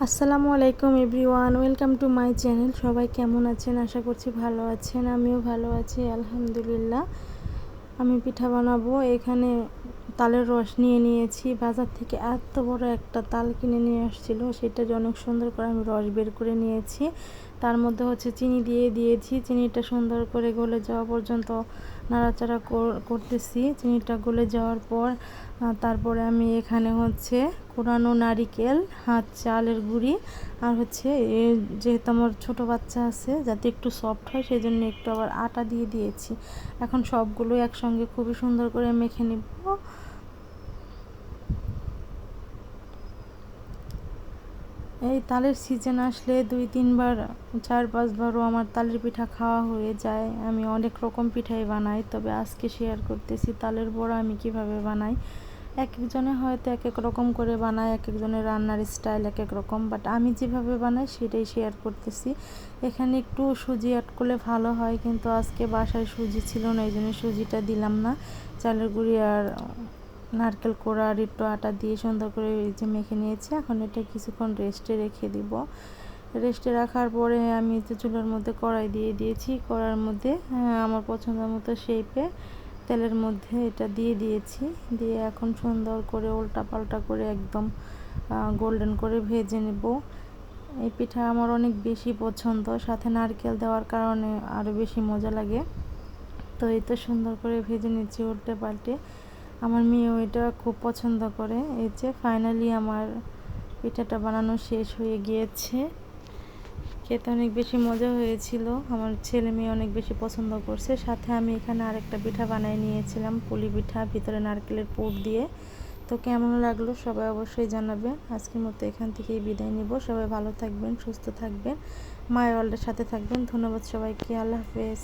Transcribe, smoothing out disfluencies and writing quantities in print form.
আসসালামু আলাইকুম everyone, welcome to my channel. সবাই কেমন আছেন? আশা করছি ভালো আছেন। আমিও ভালো আছি আলহামদুলিল্লাহ। আমি পিঠা বানাবো। এখানে তালের রস নিয়ে নিয়েছি। বাজার থেকে এত বড় একটা তাল কিনে নিয়ে আসছিল, সেটা অনেক সুন্দর করে আমি রস বের করে নিয়েছি। তার মধ্যে চিনি দিয়ে দিয়েছি। চিনিটা সুন্দর করে গলে যাওয়া পর্যন্ত নাড়াচাড়া করতেছি। চিনিটা গলে যাওয়ার পর তারপরে আমি এখানে কোরানো নারিকেল, চালের গুঁড়ি আর যেহেতু আমার ছোটো বাচ্চা আছে, যাতে একটু সফট হয় সেই জন্য একটু আবার আটা দিয়ে দিয়েছি। এখন সবগুলো একসঙ্গে খুবই সুন্দর করে মেখে নিব। এই তালের সিজন আসলে 2-3 বার 4-5বারও আমার তালের পিঠা খাওয়া হয়ে যায়। আমি অনেক রকম পিঠাই বানাই, তবে আজকে শেয়ার করতেছি তালের বড়া আমি কিভাবে বানাই। এক একজনে হয়তো এক এক রকম করে বানায়, এক একজনের রান্নার স্টাইল এক এক রকম, বাট আমি যেভাবে বানাই সেটাই শেয়ার করতেছি। এখানে একটু সুজি অ্যাড করলে ভালো হয়, কিন্তু আজকে বাসায় সুজি ছিল না, এই জন্য সুজিটা দিলাম না। চালের গুঁড়ি আর নারকেল কোড়া আর একটু আটা দিয়ে সুন্দর করে মেখে নিয়েছি। এখন এটা কিছুক্ষণ রেস্টে রেখে দিব। রেস্টে রাখার পরে আমি চুলার মধ্যে কড়াই দিয়ে দিয়েছি। কড়াইয়ের মধ্যে আমার পছন্দ মতো শেপে তেলের মধ্যে এটা দিয়ে দিয়েছি। দিয়ে এখন সুন্দর করে উল্টা পাল্টা করে একদম গোল্ডেন করে ভেজে নেব। এই পিঠা আমার অনেক বেশি পছন্দ, সাথে নারকেল দেওয়ার কারণে আরও বেশি মজা লাগে। তো এই তো সুন্দর করে ভেজে নিচ্ছি উল্টে পাল্টে। আমার মেয়েও এটা খুব পছন্দ করে। এই যে ফাইনালি আমার পিঠাটা বানানো শেষ হয়ে গিয়েছে। খেতে অনেক বেশি মজা হয়েছিল, আমার ছেলে মেয়ে অনেক বেশি পছন্দ করছে। সাথে আমি এখানে আরেকটা পিঠা বানিয়ে নিয়েছিলাম, পুলি পিঠা, ভিতরে নারকেলের পুর দিয়ে। তো কেমন লাগলো সবাই অবশ্যই জানাবেন। আজকের মতো এখান থেকেই বিদায় নিব। সবাই ভালো থাকবেন, সুস্থ থাকবেন, মাই ওয়ার্ল্ডের সাথে থাকবেন। ধন্যবাদ সবাইকে। আল্লাহ হাফেজ।